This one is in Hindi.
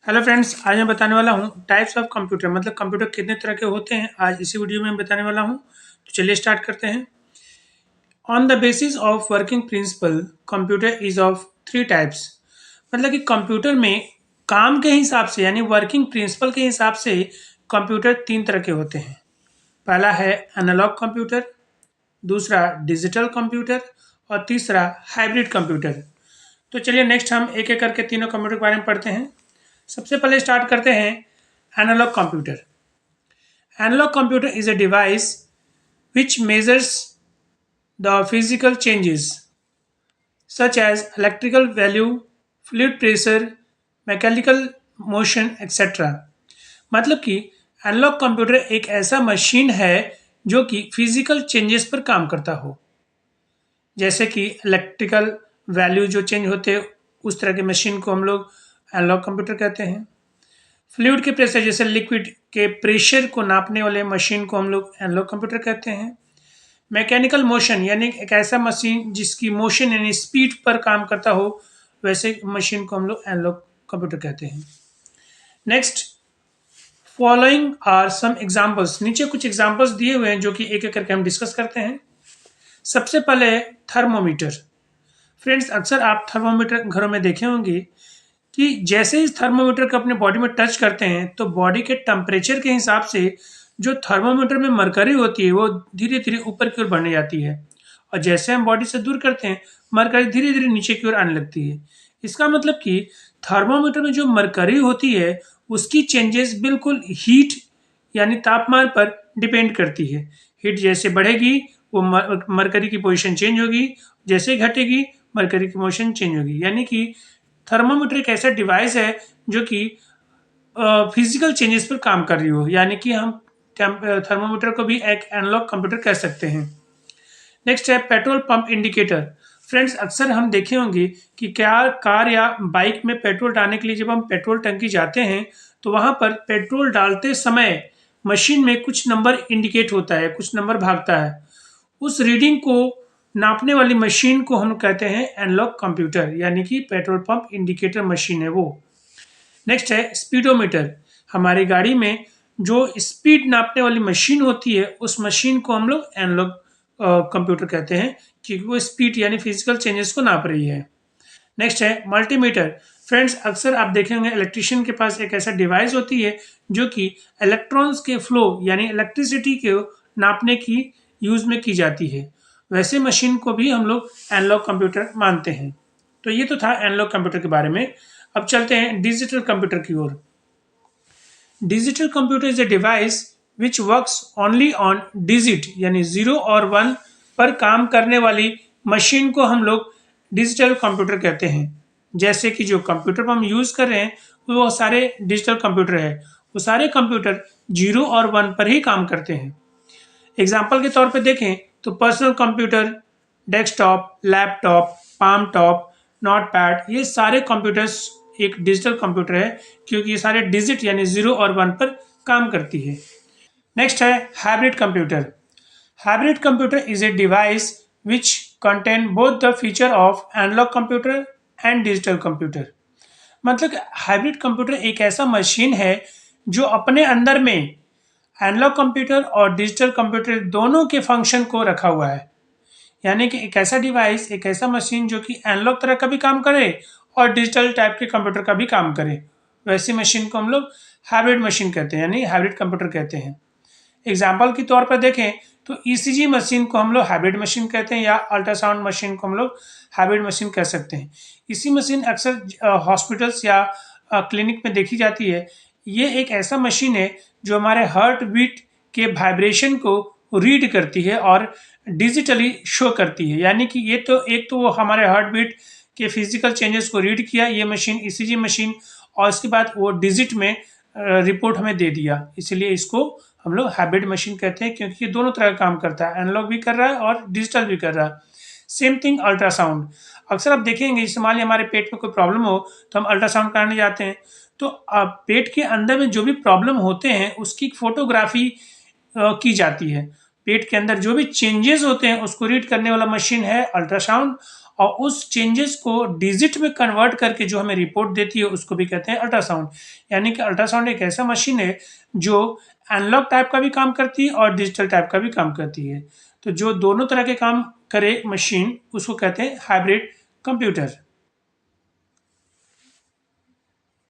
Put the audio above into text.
हेलो फ्रेंड्स, आज मैं बताने वाला हूँ टाइप्स ऑफ कंप्यूटर मतलब कंप्यूटर कितने तरह के होते हैं। आज इसी वीडियो में मैं बताने वाला हूँ। तो चलिए स्टार्ट करते हैं। On the basis of working principle computer is of three types. मतलब कि कंप्यूटर में काम के हिसाब से यानी वर्किंग प्रिंसिपल के हिसाब से कंप्यूटर तीन तरह के होते हैं। पहला है एनालॉग कंप्यूटर, दूसरा डिजिटल कंप्यूटर और तीसरा हाइब्रिड कंप्यूटर। तो चलिए नेक्स्ट हम एक एक करके तीनों कंप्यूटर के बारे में पढ़ते हैं। सबसे पहले स्टार्ट करते हैं analog computer. Analog computer is a device which measures the physical changes such as electrical value, fluid pressure, mechanical motion, etc. मतलब कि एनालॉग कंप्यूटर एक ऐसा मशीन है जो कि फिजिकल चेंजेस पर काम करता हो, जैसे कि इलेक्ट्रिकल वैल्यू जो चेंज होते हैं उस तरह के मशीन को हम लोग एनालॉग कंप्यूटर कहते हैं। फ्लूइड के प्रेशर जैसे लिक्विड के प्रेशर को नापने वाले मशीन को हम लोग एनालॉग कंप्यूटर कहते हैं। मैकेनिकल मोशन यानी एक ऐसा मशीन जिसकी मोशन यानी स्पीड पर काम करता हो, वैसे मशीन को हम लोग एनालॉग कंप्यूटर कहते हैं। Next, following are some examples. नीचे कुछ एग्जांपल्स दिए हुए हैं जो कि एक एक करके हम डिस्कस करते हैं। सबसे पहले थर्मोमीटर। फ्रेंड्स, अक्सर आप थर्मोमीटर घरों में देखे होंगे कि जैसे ही थर्मोमीटर को अपने बॉडी में टच करते हैं तो बॉडी के टेम्परेचर के हिसाब से जो थर्मोमीटर में मरकरी होती है वो धीरे धीरे ऊपर की ओर बढ़ने जाती है, और जैसे हम बॉडी से दूर करते हैं मरकरी धीरे धीरे नीचे की ओर आने लगती है। इसका मतलब कि थर्मोमीटर में जो मरकरी होती है उसकी चेंजेस बिल्कुल हीट यानी तापमान पर डिपेंड करती है। हीट जैसे बढ़ेगी वो मरकरी की पोजीशन चेंज होगी, जैसे घटेगी मरकरी की पोजीशन चेंज होगी। यानी कि थर्मामीटर एक ऐसा डिवाइस है जो कि फिजिकल चेंजेस पर काम कर रही हो, यानी कि हम थर्मामीटर को भी एक एनालॉग कंप्यूटर कह सकते हैं। नेक्स्ट है पेट्रोल पंप इंडिकेटर। फ्रेंड्स, अक्सर हम देखे होंगे कि क्या कार या बाइक में पेट्रोल डालने के लिए जब हम पेट्रोल टंकी जाते हैं तो वहां पर पेट्रोल डालते समय मशीन में कुछ नंबर इंडिकेट होता है, कुछ नंबर भागता है। उस रीडिंग को नापने वाली मशीन को हम कहते हैं एनालॉग कंप्यूटर, यानी कि पेट्रोल पंप इंडिकेटर मशीन है वो। नेक्स्ट है स्पीडोमीटर। हमारी गाड़ी में जो स्पीड नापने वाली मशीन होती है उस मशीन को हम लोग एनालॉग कंप्यूटर कहते हैं क्योंकि वो स्पीड यानी फिजिकल चेंजेस को नाप रही है। नेक्स्ट है मल्टीमीटर। फ्रेंड्स, अक्सर आप देखेंगे इलेक्ट्रिशियन के पास एक ऐसा डिवाइस होती है जो कि इलेक्ट्रॉन्स के फ्लो यानी इलेक्ट्रिसिटी को नापने की यूज में की जाती है। वैसे मशीन को भी हम लोग एनालॉग कंप्यूटर मानते हैं। तो ये तो था एनालॉग कंप्यूटर के बारे में। अब चलते हैं डिजिटल कंप्यूटर की ओर। Digital computer is a device which works only on digit यानी 0 और 1 पर काम करने वाली मशीन को हम लोग डिजिटल कंप्यूटर कहते हैं। जैसे कि जो कंप्यूटर हम यूज़ कर रहे हैं वो सारे डिजिटल कंप्यूटर है, वो सारे कंप्यूटर 0 और 1 पर ही काम करते हैं। एग्जाम्पल के तौर पे देखें तो personal computer, desktop, laptop, palm top, notepad, ये सारे कंप्यूटर्स एक डिजिटल कंप्यूटर है क्योंकि ये सारे डिजिट यानी 0 और 1 पर काम करती है। नेक्स्ट है hybrid computer. Hybrid computer is a device which contain both the feature of analog computer and digital computer. मतलब हाइब्रिड कंप्यूटर एक ऐसा मशीन है जो अपने अंदर में एनालॉग कंप्यूटर और डिजिटल कंप्यूटर दोनों के फंक्शन को रखा हुआ है। यानी कि एक ऐसा डिवाइस, एक ऐसा मशीन जो कि एनालॉग तरह का भी काम करे और डिजिटल टाइप के कंप्यूटर का भी काम करे, वैसी मशीन को हम लोग हाइब्रिड मशीन कहते हैं यानी हाइब्रिड कंप्यूटर कहते हैं। एग्जाम्पल के तौर पर देखें तो ईसीजी मशीन को हम लोग हाइब्रिड मशीन कहते हैं या अल्ट्रासाउंड मशीन को हम लोग हाइब्रिड मशीन कह सकते हैं। इसी मशीन अक्सर हॉस्पिटल्स या क्लिनिक में देखी जाती है। ये एक ऐसा मशीन है जो हमारे हार्ट बीट के वाइब्रेशन को रीड करती है और डिजिटली शो करती है। यानी कि ये तो एक तो वो हमारे हार्ट बीट के फिजिकल चेंजेस को रीड किया ये मशीन, ईसीजी मशीन, और इसके बाद वो डिजिट में रिपोर्ट हमें दे दिया। इसलिए इसको हम लोग हाइब्रिड मशीन कहते हैं क्योंकि ये दोनों तरह का काम करता है, एनालॉग भी कर रहा है और डिजिटल भी कर रहा है। Same thing ultrasound. अक्सर आप देखेंगे जैसे मान लीजिए हमारे पेट में कोई प्रॉब्लम हो तो हम अल्ट्रासाउंड कराने जाते हैं, तो पेट के अंदर में जो भी प्रॉब्लम होते हैं उसकी फोटोग्राफी की जाती है। पेट के अंदर जो भी चेंजेस होते हैं उसको रीड करने वाला मशीन है अल्ट्रासाउंड, और उस चेंजेस को डिजिट में कन्वर्ट करके जो हमें रिपोर्ट देती है उसको भी कहते हैं अल्ट्रासाउंड। यानी कि अल्ट्रासाउंड एक ऐसा मशीन है जो एनालॉग टाइप का भी काम करती है और डिजिटल टाइप का भी काम करती है। तो जो दोनों तरह के काम करे मशीन उसको कहते हैं हाइब्रिड कंप्यूटर।